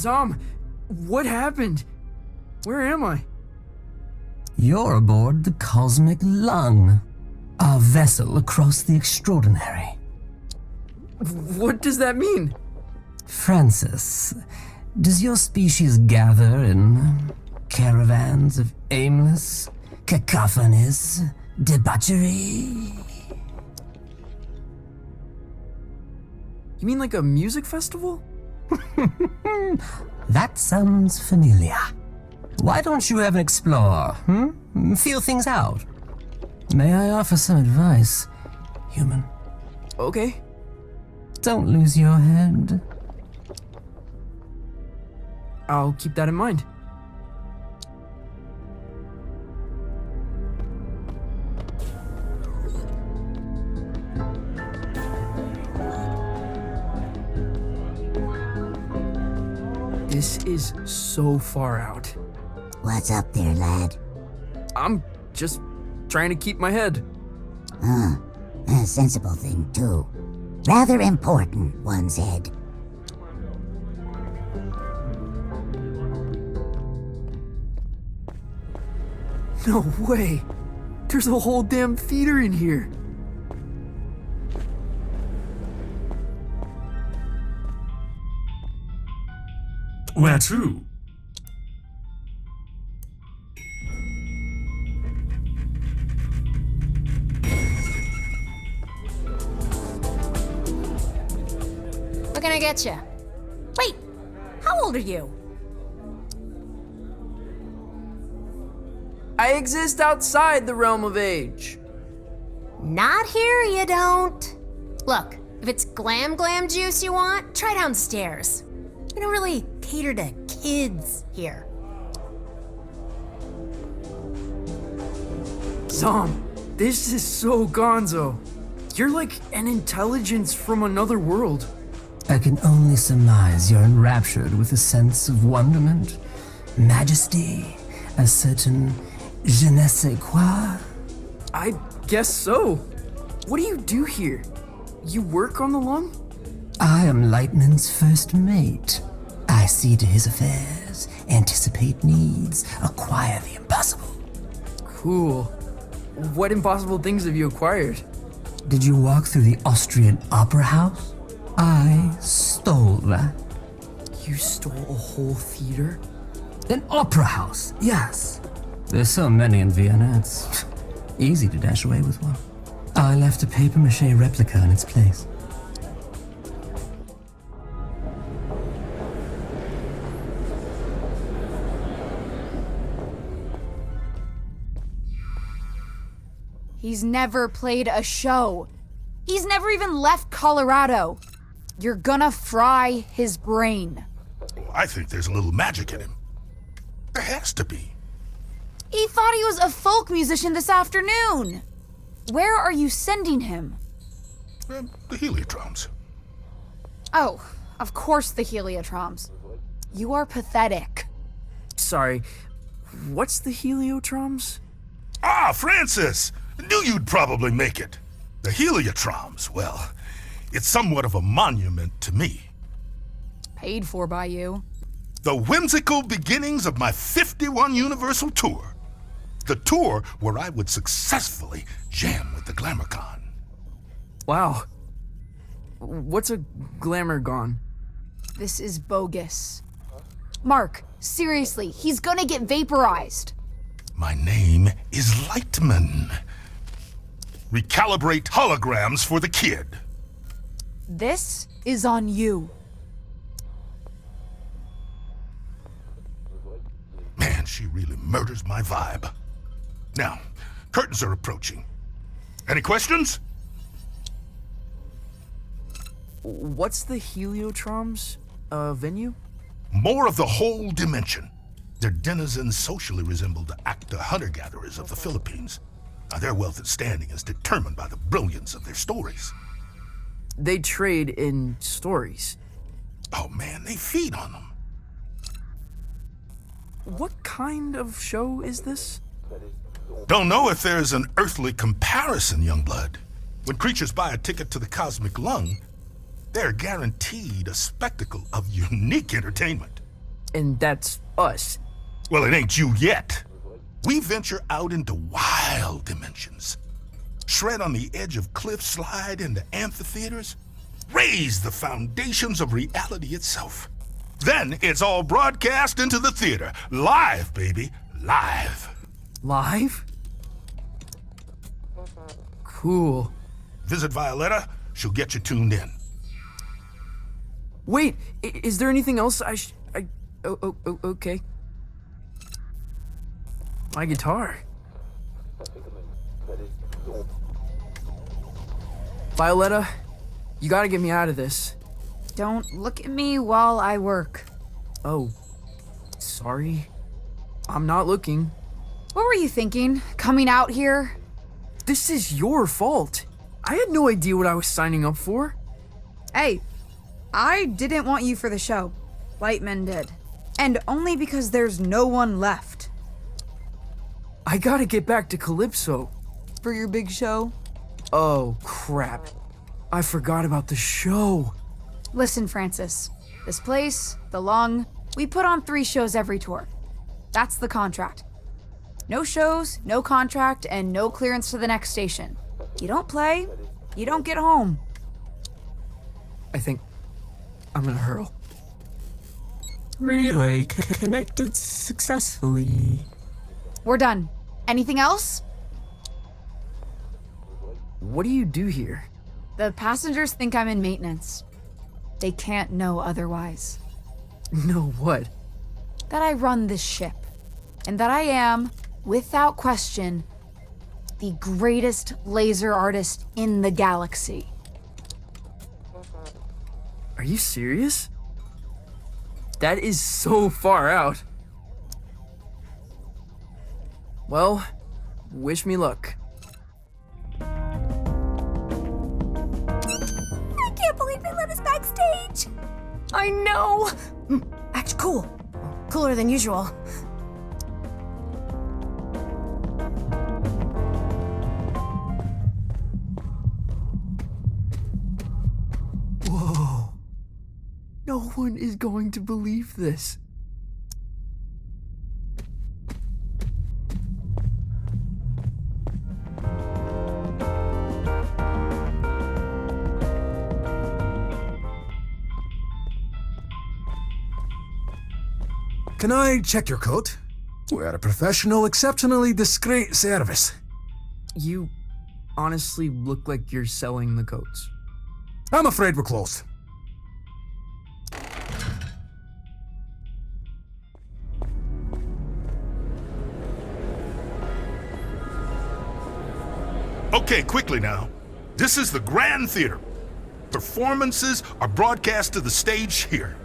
Zom, what happened? Where am I? You're aboard the Cosmic Lung, our vessel across the extraordinary. What does that mean? Francis, does your species gather in caravans of aimless, cacophonous debauchery? You mean like a music festival? That sounds familiar. Why don't you ever explore, Feel things out. May I offer some advice, human? Okay. Don't lose your head. I'll keep that in mind. This is so far out. What's up there, lad? I'm just trying to keep my head. A sensible thing, too. Rather important, one's head. No way! There's a whole damn theater in here! Where to? What can I get you? Wait, how old are you? I exist outside the realm of age. Not here, you don't. Look, if it's glam juice you want, try downstairs. We don't really cater to kids here. Zom, this is so gonzo. You're like an intelligence from another world. I can only surmise you're enraptured with a sense of wonderment, majesty, a certain je ne sais quoi. I guess so. What do you do here? You work on the lung? I am Lightman's first mate. I see to his affairs, anticipate needs, acquire the impossible. Cool. What impossible things have you acquired? Did you walk through the Austrian Opera House? I stole that. You stole a whole theater? An opera house, yes. There's so many in Vienna, it's easy to dash away with one. I left a papier-mâché replica in its place. He's never played a show. He's never even left Colorado. You're gonna fry his brain. I think there's a little magic in him. There has to be. He thought he was a folk musician this afternoon. Where are you sending him? The heliotroms. Oh, of course the heliotroms. You are pathetic. Sorry, what's the heliotroms? Ah, Francis! Knew you'd probably make it. The heliotroms, well, it's somewhat of a monument to me. Paid for by you. The whimsical beginnings of my 51 Universal Tour. The tour where I would successfully jam with the Glamourcon. Wow. What's a glamourgon? This is bogus. Mark, seriously, he's gonna get vaporized. My name is Lightman. Recalibrate holograms for the kid. This is on you. Man, she really murders my vibe. Now, curtains are approaching. Any questions? What's the heliotroms venue? More of the whole dimension. Their denizens socially resemble the active hunter-gatherers of the Philippines. Now, their wealth and standing is determined by the brilliance of their stories. They trade in stories. Oh man, they feed on them. What kind of show is this? Don't know if there's an earthly comparison, Youngblood. When creatures buy a ticket to the Cosmic Lung, they're guaranteed a spectacle of unique entertainment. And that's us. Well, it ain't you yet. We venture out into wild dimensions. Shred on the edge of cliffs, slide into amphitheaters, raise the foundations of reality itself. Then it's all broadcast into the theater. Live, baby. Live. Live? Cool. Visit Violetta. She'll get you tuned in. Wait, is there anything else okay. My guitar. Violetta, you gotta get me out of this. Don't look at me while I work. Oh, sorry. I'm not looking. What were you thinking? Coming out here? This is your fault. I had no idea what I was signing up for. Hey, I didn't want you for the show. Lightman did. And only because there's no one left. I gotta get back to Calypso. For your big show? Oh, crap. I forgot about the show. Listen, Francis. This place, the Lung, we put on 3 shows every tour. That's the contract. No shows, no contract, and no clearance to the next station. You don't play, you don't get home. I think I'm gonna hurl. Relay connected successfully. We're done. Anything else? What do you do here? The passengers think I'm in maintenance. They can't know otherwise. No, what? That I run this ship. And that I am, without question, the greatest laser artist in the galaxy. Are you serious? That is so far out. Well, wish me luck. I can't believe they let us backstage. I know. Act cool. Cooler than usual. Whoa. No one is going to believe this. Can I check your coat? We're a professional, exceptionally discreet service. You honestly look like you're selling the coats. I'm afraid we're closed. Okay, quickly now. This is the Grand Theater. Performances are broadcast to the stage here.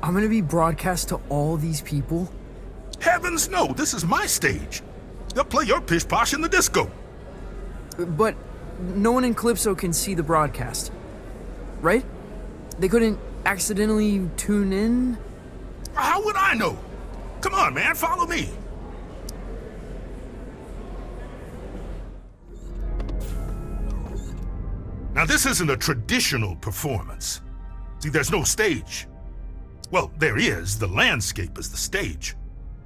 I'm gonna be broadcast to all these people? Heavens no, this is my stage. They'll play your pish posh in the disco. But no one in Calypso can see the broadcast, right? They couldn't accidentally tune in? How would I know? Come on, man, follow me. Now, this isn't a traditional performance. See, there's no stage. Well, there is. The landscape is the stage.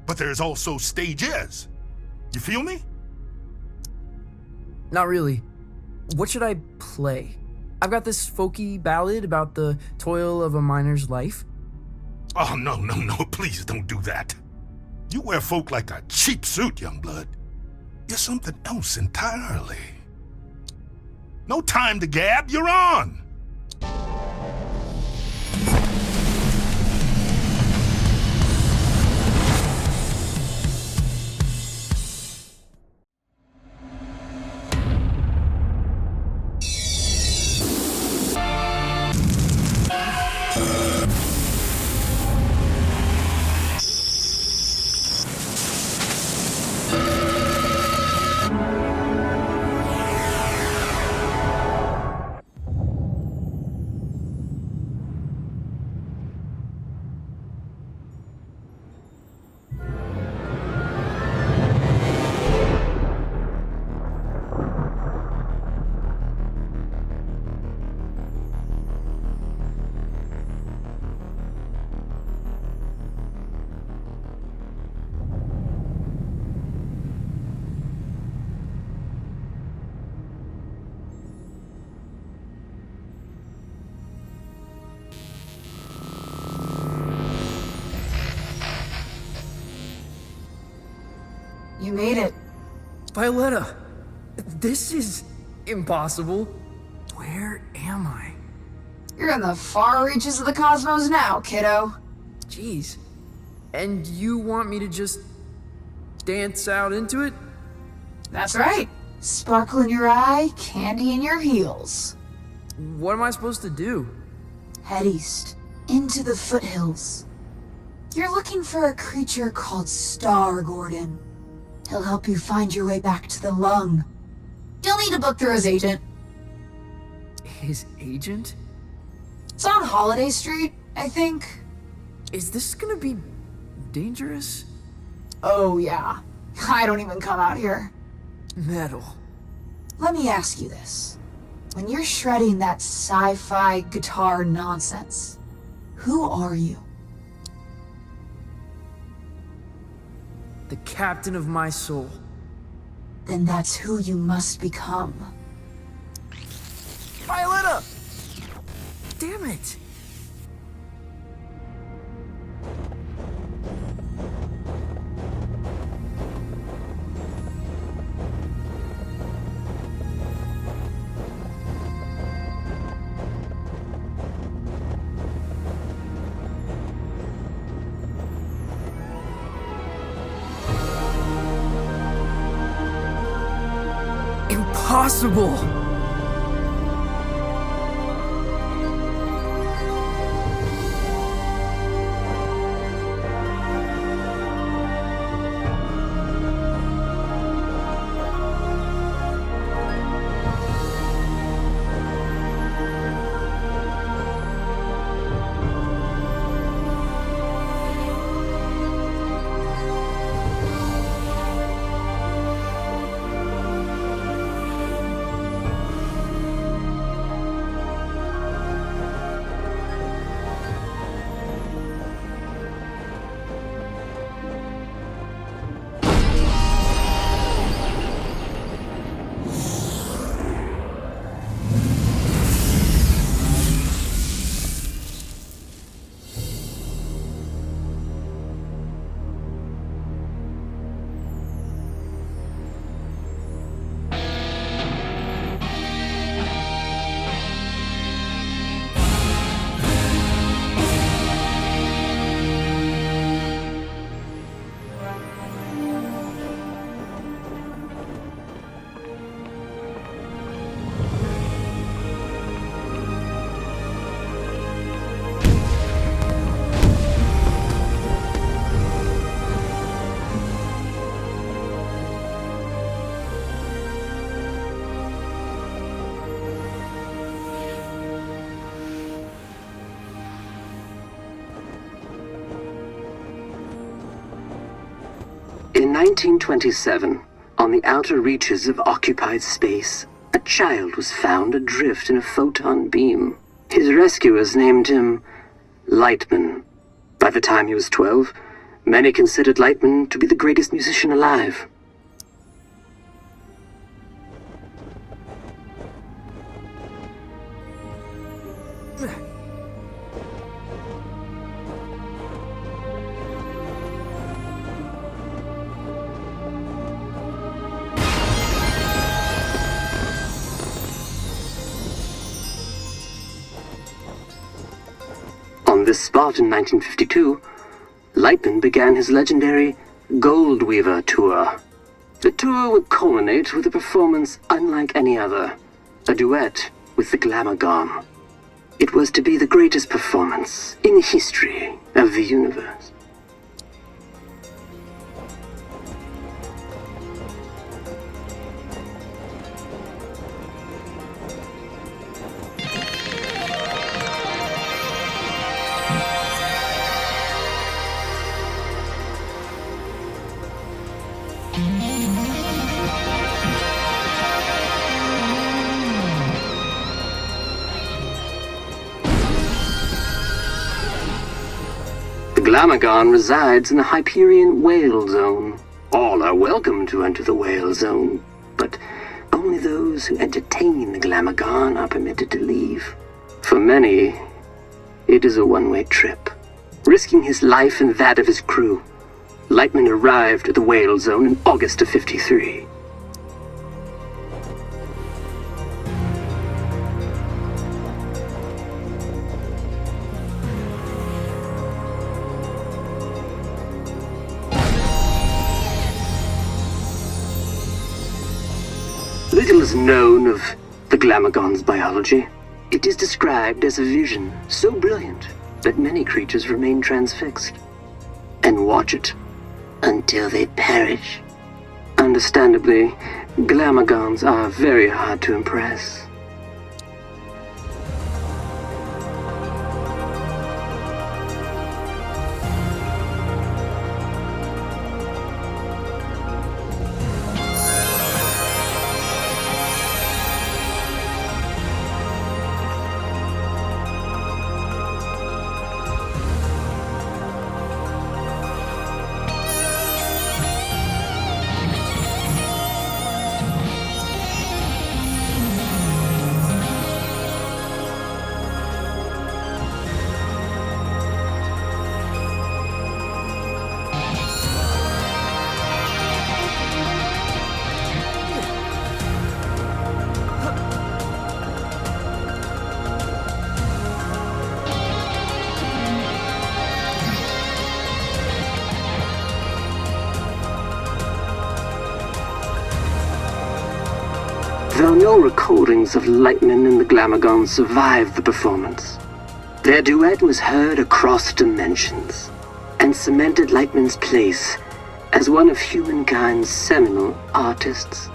But there's also stages. You feel me? Not really. What should I play? I've got this folky ballad about the toil of a miner's life. Oh, no, please don't do that. You wear folk like a cheap suit, young blood. You're something else entirely. No time to gab, you're on! You made it. Violetta, this is impossible. Where am I? You're in the far reaches of the cosmos now, kiddo. Jeez. And you want me to just dance out into it? That's right. Sparkle in your eye, candy in your heels. What am I supposed to do? Head east, into the foothills. You're looking for a creature called Star Gordon. He'll help you find your way back to the lung. You'll need a book through his agent. His agent? It's on Holiday Street, I think. Is this gonna be dangerous? Oh yeah. I don't even come out here. Metal. Let me ask you this. When you're shredding that sci-fi guitar nonsense, who are you? The captain of my soul. Then that's who you must become. Violetta! Damn it! Impossible! In 1927, on the outer reaches of occupied space, a child was found adrift in a photon beam. His rescuers named him Lightman. By the time he was 12, many considered Lightman to be the greatest musician alive. On this spot in 1952, Lightman began his legendary Gold Weaver tour. The tour would culminate with a performance unlike any other, a duet with the Glamour Gone. It was to be the greatest performance in the history of the universe. The Glamagon resides in the Hyperion Whale Zone. All are welcome to enter the Whale Zone, but only those who entertain the Glamagon are permitted to leave. For many, it is a one-way trip, risking his life and that of his crew. Lightman arrived at the Whale Zone in August of 53. Little is known of the Glamagon's biology. It is described as a vision so brilliant that many creatures remain transfixed and watch it until they perish. Understandably, Glamagons are very hard to impress. Though no recordings of Lightman and the Glamagon survived the performance, their duet was heard across dimensions and cemented Lightman's place as one of humankind's seminal artists.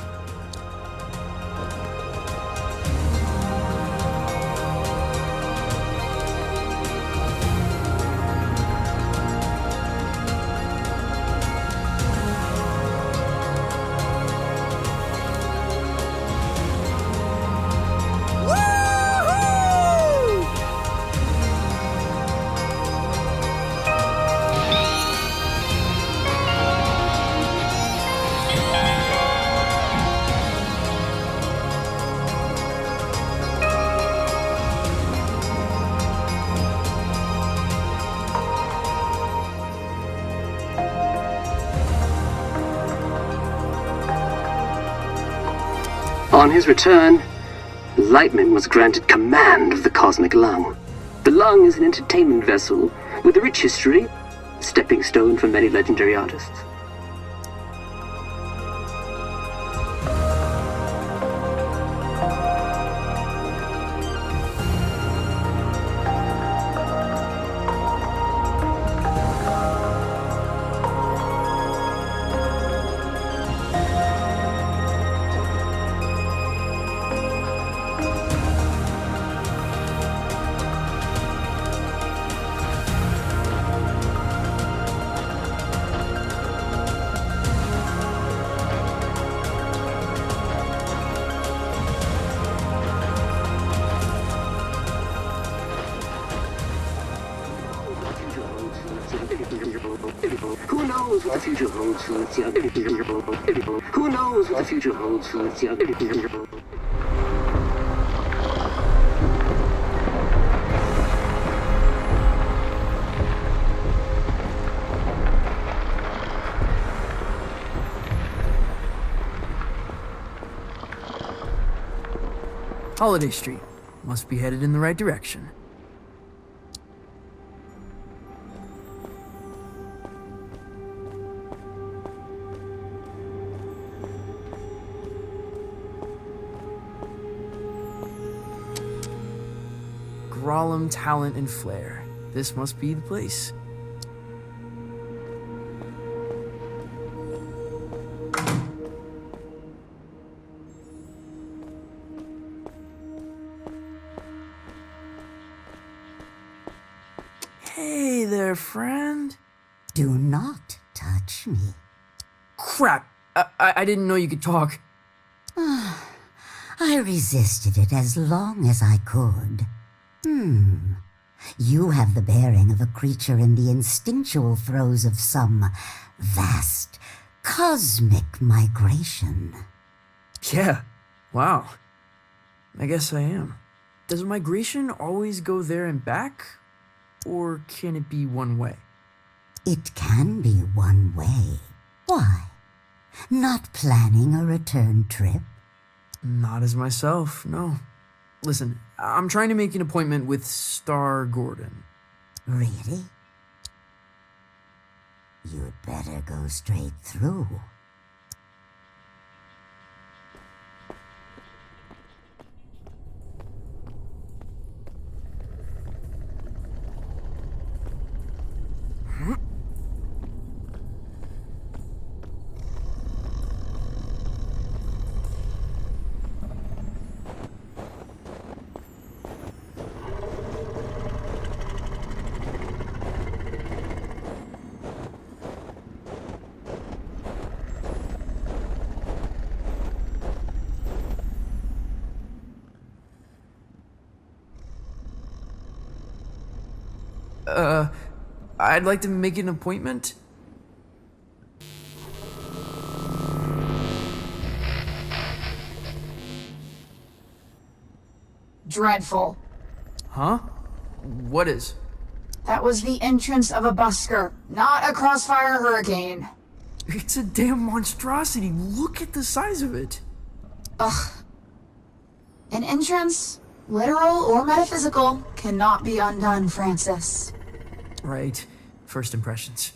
On his return, Lightman was granted command of the Cosmic Lung. The Lung is an entertainment vessel with a rich history, stepping stone for many legendary artists. Who knows what the future holds for its young people? Who knows what the future holds for its young people? Holiday Street. Must be headed in the right direction. Grolem talent and flair. This must be the place. Hey there, friend. Do not touch me. Crap! I didn't know you could talk. I resisted it as long as I could. You have the bearing of a creature in the instinctual throes of some vast, cosmic migration. Yeah, wow. I guess I am. Does migration always go there and back? Or can it be one way? It can be one way. Why? Not planning a return trip? Not as myself, no. Listen, I'm trying to make an appointment with Star Gordon. Really? You'd better go straight through. I'd like to make an appointment. Dreadful. Huh? What is? That was the entrance of a busker, not a crossfire hurricane. It's a damn monstrosity. Look at the size of it. Ugh. An entrance, literal or metaphysical, cannot be undone, Francis. Right. First impressions.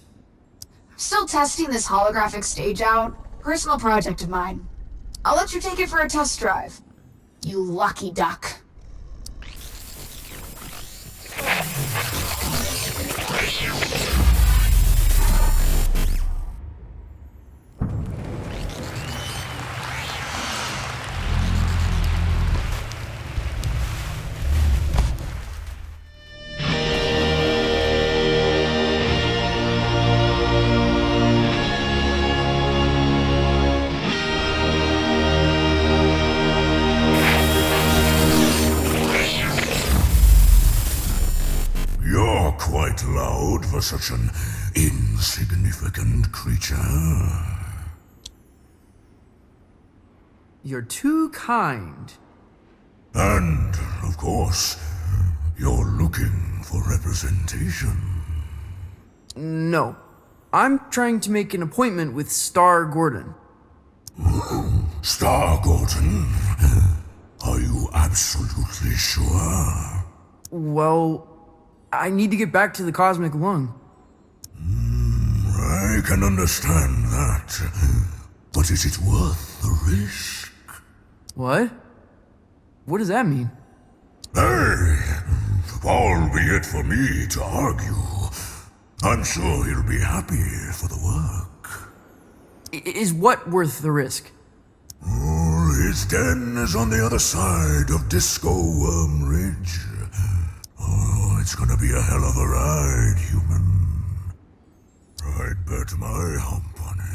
Still testing this holographic stage out. Personal project of mine. I'll let you take it for a test drive. You lucky duck. You're quite loud for such an insignificant creature. You're too kind. And, of course, you're looking for representation. No. I'm trying to make an appointment with Star Gordon. Star Gordon? Are you absolutely sure? Well, I need to get back to the Cosmic Lung. I can understand that. But is it worth the risk? What? What does that mean? Hey, albeit for me to argue, I'm sure he'll be happy for the work. Is what worth the risk? Oh, his den is on the other side of Disco Worm Ridge. Oh, it's gonna be a hell of a ride, human. I'd bet my hump on it.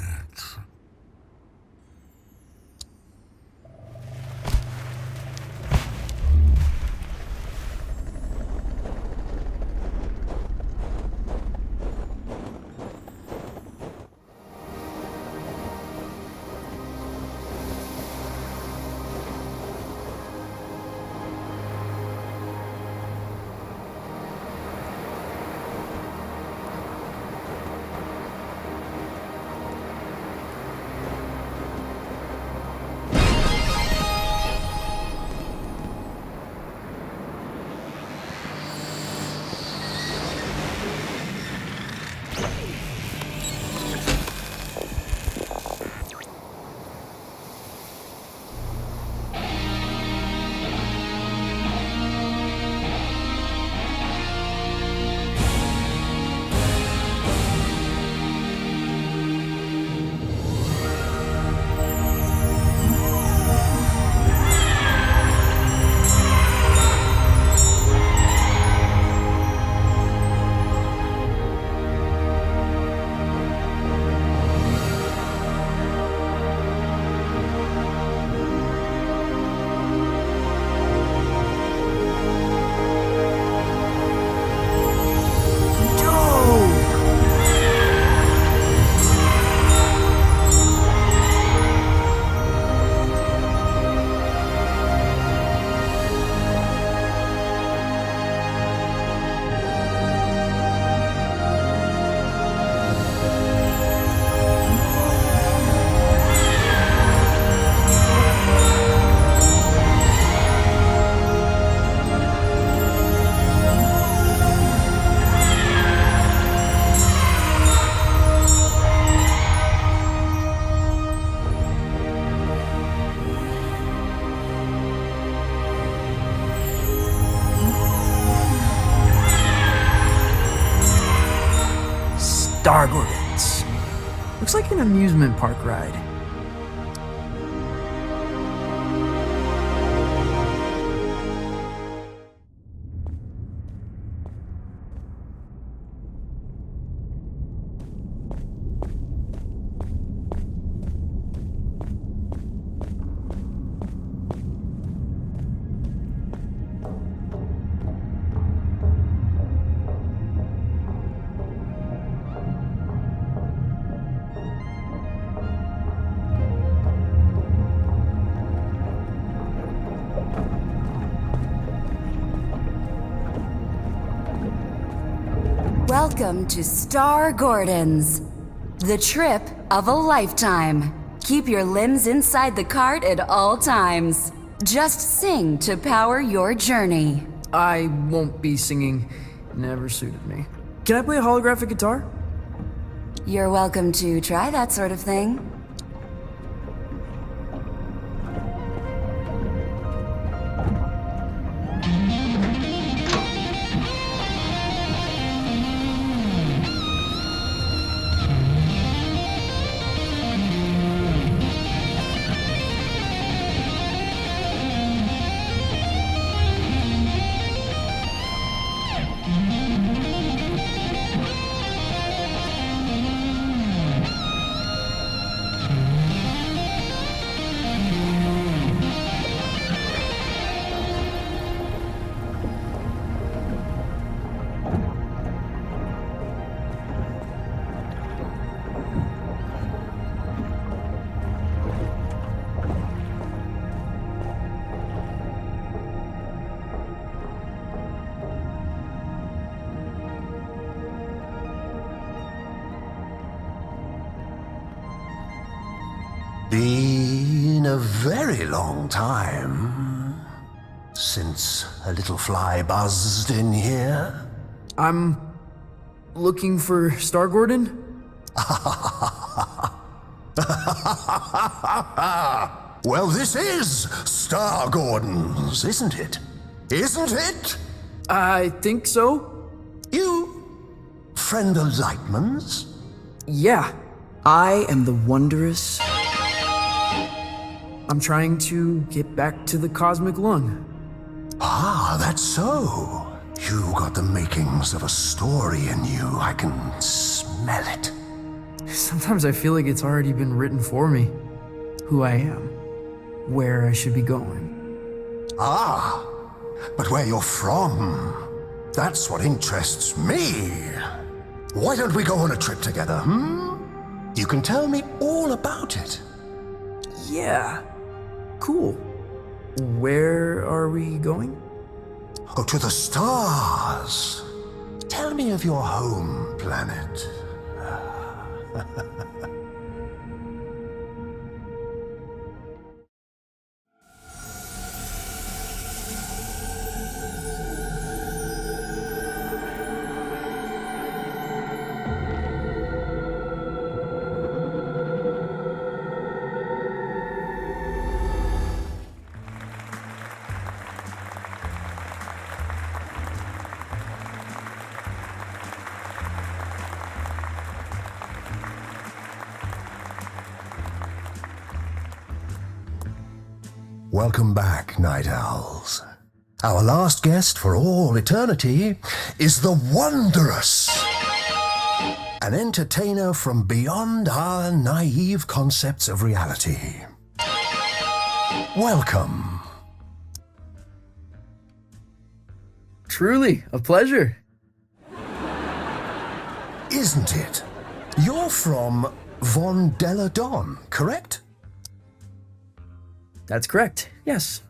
Looks like an amusement park ride. Welcome to Star Gordon's, the trip of a lifetime. Keep your limbs inside the cart at all times. Just sing to power your journey. I won't be singing. Never suited me. Can I play a holographic guitar? You're welcome to try that sort of thing. Been a very long time since a little fly buzzed in here. I'm looking for Star Gordon. Well, this is Star Gordon's, isn't it? Isn't it? I think so. You friend of Lightman's? Yeah. I am the Wondrous. I'm trying to get back to the cosmic lung. Ah, that's so. You got the makings of a story in you. I can smell it. Sometimes I feel like it's already been written for me. Who I am. Where I should be going. Ah, but where you're from, that's what interests me. Why don't we go on a trip together, You can tell me all about it. Yeah. Cool. Where are we going? Oh, to the stars. Tell me of your home planet. Welcome back, Night Owls. Our last guest for all eternity is the Wondrous, an entertainer from beyond our naive concepts of reality. Welcome. Truly, a pleasure. Isn't it? You're from Von Deladon, correct? That's correct, yes.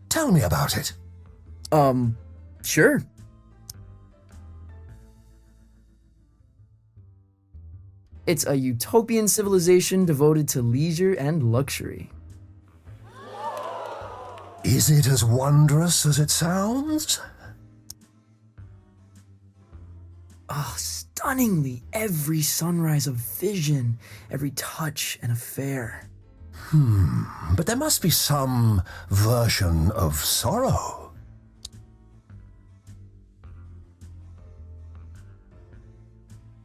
Tell me about it. Sure. It's a utopian civilization devoted to leisure and luxury. Is it as wondrous as it sounds? Oh, stunningly, every sunrise of vision, every touch an affair. But there must be some version of sorrow.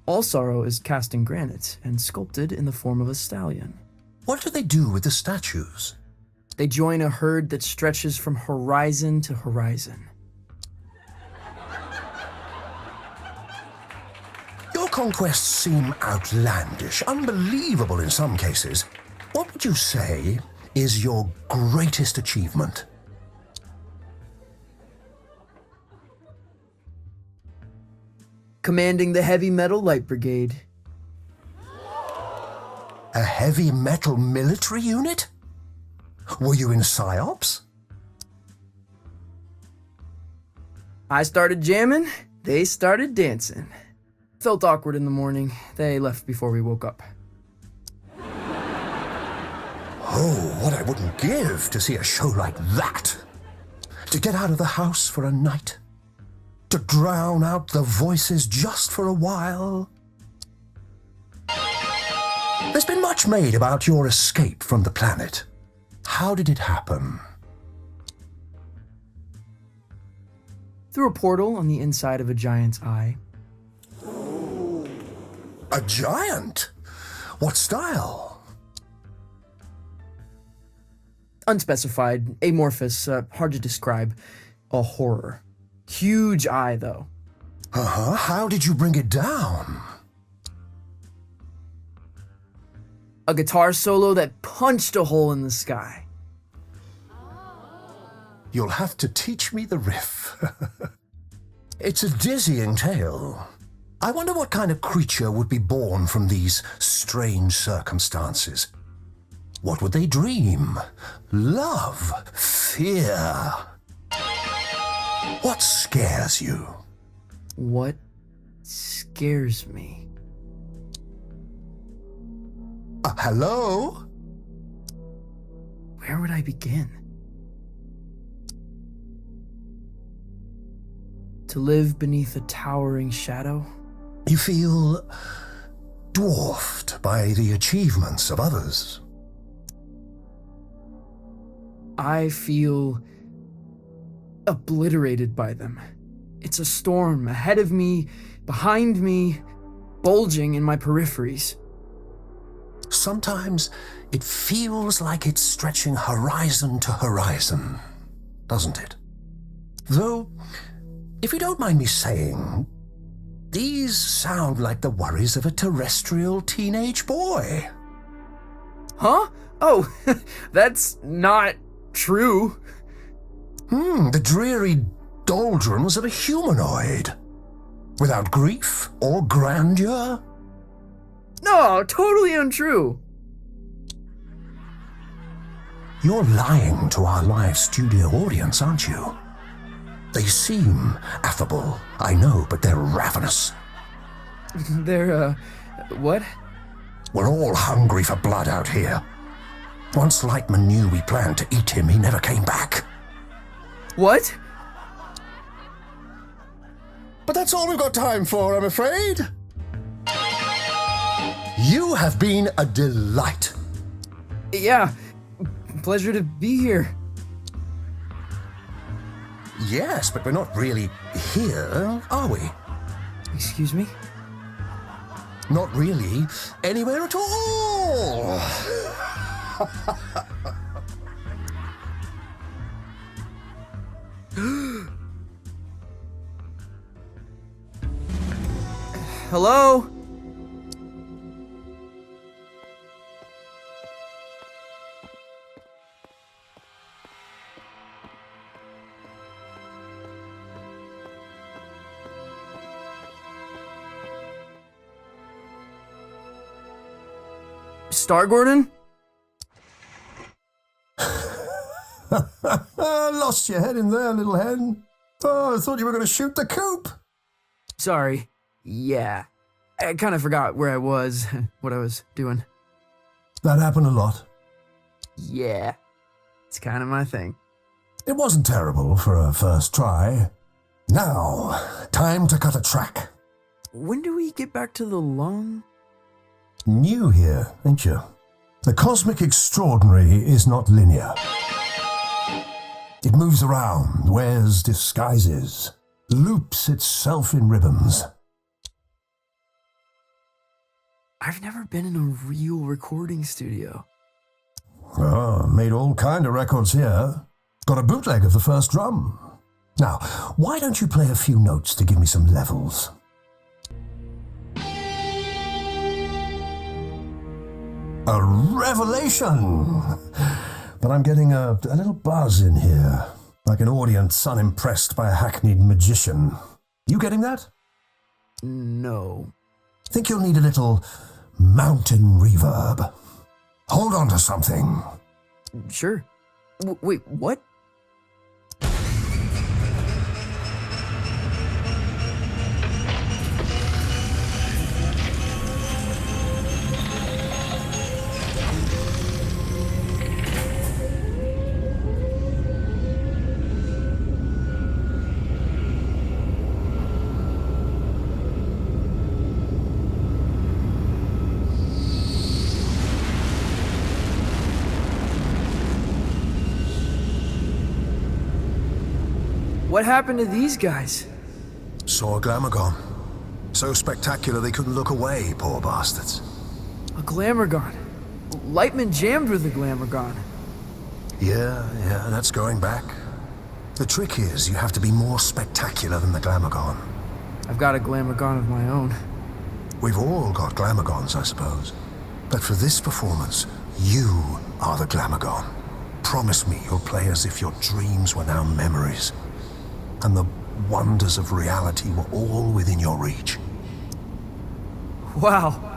All sorrow is cast in granite and sculpted in the form of a stallion. What do they do with the statues? They join a herd that stretches from horizon to horizon. Your conquests seem outlandish, unbelievable in some cases. What would you say is your greatest achievement? Commanding the Heavy Metal Light Brigade. A heavy metal military unit? Were you in PsyOps? I started jamming, they started dancing. Felt awkward in the morning. They left before we woke up. Oh, what I wouldn't give to see a show like that. To get out of the house for a night. To drown out the voices just for a while. There's been much made about your escape from the planet. How did it happen? Through a portal on the inside of a giant's eye. A giant? What style? Unspecified, amorphous, hard to describe. A horror. Huge eye, though. Uh-huh. How did you bring it down? A guitar solo that punched a hole in the sky. You'll have to teach me the riff. It's a dizzying tale. I wonder what kind of creature would be born from these strange circumstances. What would they dream? Love? Fear? What scares you? What scares me? Hello? Where would I begin? To live beneath a towering shadow? You feel dwarfed by the achievements of others. I feel obliterated by them. It's a storm ahead of me, behind me, bulging in my peripheries. Sometimes it feels like it's stretching horizon to horizon, doesn't it? Though, if you don't mind me saying, these sound like the worries of a terrestrial teenage boy. Huh? Oh, that's not true. The dreary doldrums of a humanoid. Without grief or grandeur. No, totally untrue. You're lying to our live studio audience, aren't you? They seem affable, I know, but they're ravenous. They're, what? We're all hungry for blood out here. Once Lightman knew we planned to eat him, he never came back. What? But that's all we've got time for, I'm afraid. You have been a delight. Yeah, pleasure to be here. Yes, but we're not really here, are we? Excuse me? Not really anywhere at all. Hello? Star Gordon? Lost your head in there, little hen. Oh, I thought you were going to shoot the coop. Sorry. Yeah. I kind of forgot where I was, what I was doing. That happened a lot. Yeah. It's kind of my thing. It wasn't terrible for a first try. Now, time to cut a track. When do we get back to the lung? New here, ain't you? The cosmic extraordinary is not linear. It moves around, wears disguises, loops itself in ribbons. I've never been in a real recording studio. Oh, made all kind of records here. Got a bootleg of the first drum. Now, why don't you play a few notes to give me some levels? A revelation! But I'm getting a little buzz in here, like an audience unimpressed by a hackneyed magician. You getting that? No. Think you'll need a little mountain reverb. Hold on to something. Sure. Wait, what? What happened to these guys? Saw a Glamogon. So spectacular they couldn't look away, poor bastards. A Glamogon. Lightman jammed with a Glamogon. Yeah, that's going back. The trick is you have to be more spectacular than the Glamogon. I've got a Glamogon of my own. We've all got Glamagons, I suppose. But for this performance, you are the Glamogon. Promise me you'll play as if your dreams were now memories, and the wonders of reality were all within your reach. Wow.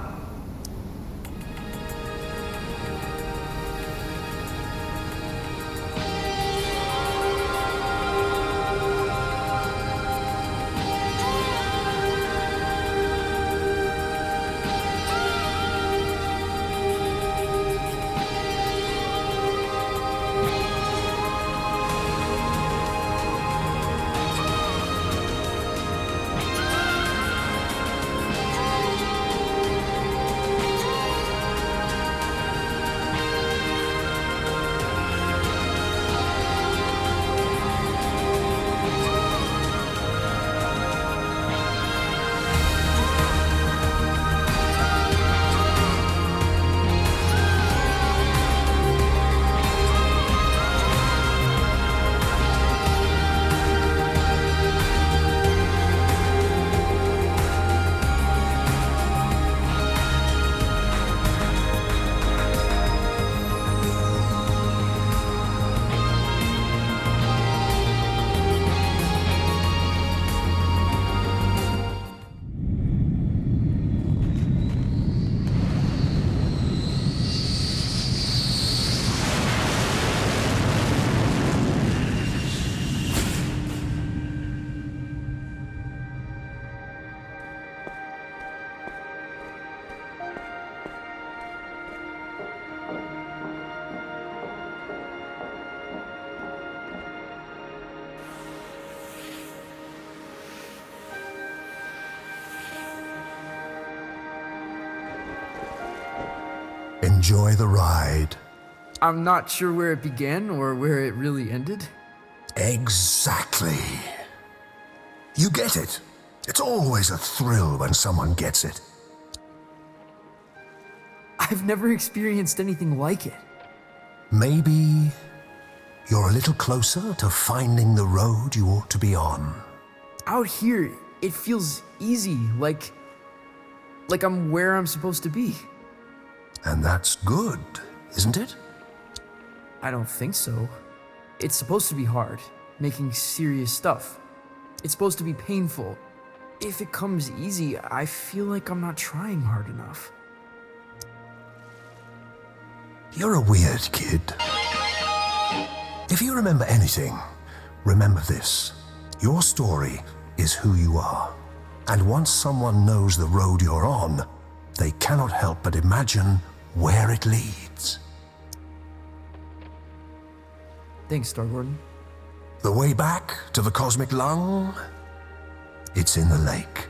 Enjoy the ride. I'm not sure where it began or where it really ended. Exactly. You get it. It's always a thrill when someone gets it. I've never experienced anything like it. Maybe you're a little closer to finding the road you ought to be on. Out here, it feels easy, like I'm where I'm supposed to be. And that's good, isn't it? I don't think so. It's supposed to be hard, making serious stuff. It's supposed to be painful. If it comes easy, I feel like I'm not trying hard enough. You're a weird kid. If you remember anything, remember this. Your story is who you are. And once someone knows the road you're on, they cannot help but imagine where it leads. Thanks, Star Gordon. The way back to the cosmic lung? It's in the lake.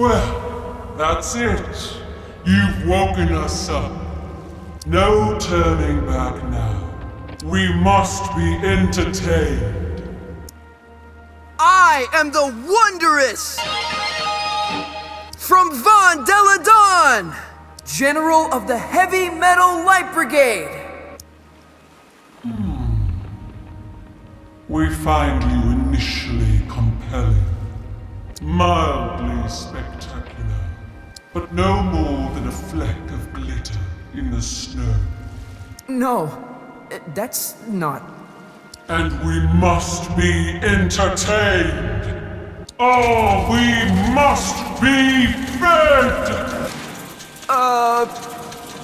Well, that's it. You've woken us up. No turning back now. We must be entertained. I am the Wondrous! From Von Deladon, General of the Heavy Metal Light Brigade! We find you initially compelling, mildly spectacular, but no more than a fleck of glitter in the snow. No, that's not... And we must be entertained. Oh, we must be fed!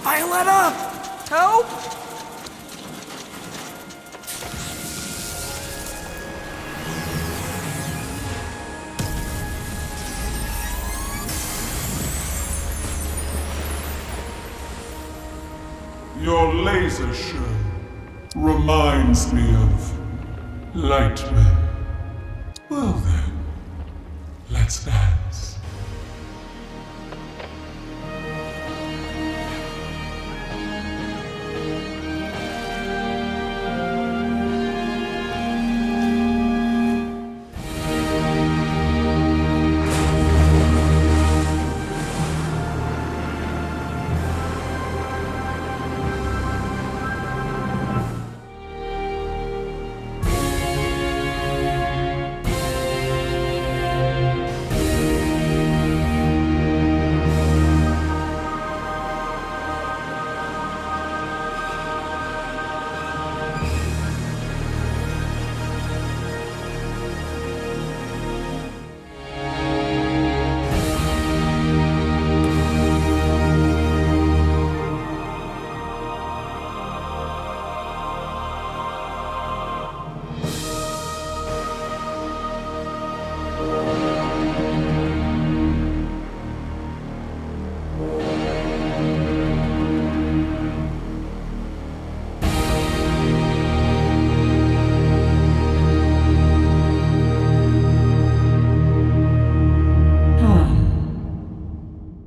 Violetta! Help! Your laser show reminds me of Lightman. Well then, let's dance.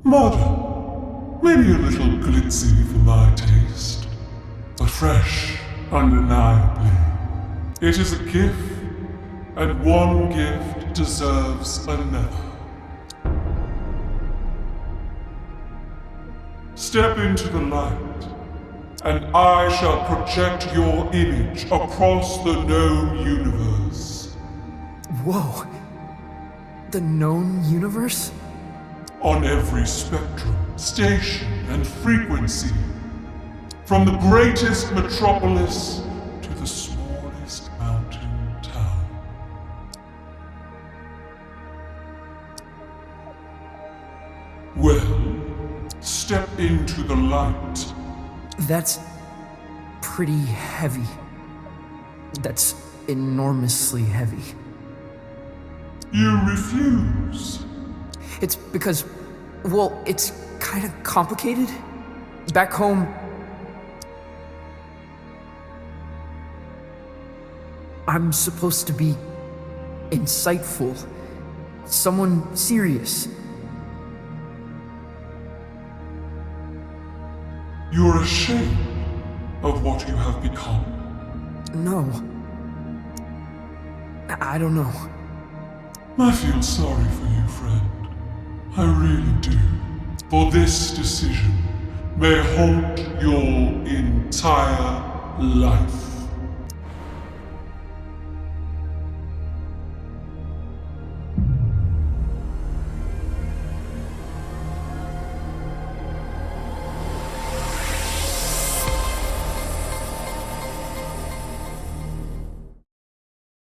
Modern, maybe a little glitzy for my taste, but fresh, undeniably. It is a gift, and one gift deserves another. Step into the light, and I shall project your image across the known universe. Whoa. The known universe? On every spectrum, station, and frequency. From the greatest metropolis to the smallest mountain town. Well, step into the light. That's pretty heavy. That's enormously heavy. You refuse. It's because, well, it's kind of complicated. Back home, I'm supposed to be insightful, someone serious. You're ashamed of what you have become. No. I don't know. I feel sorry for you, friend. I really do. For this decision may haunt your entire life.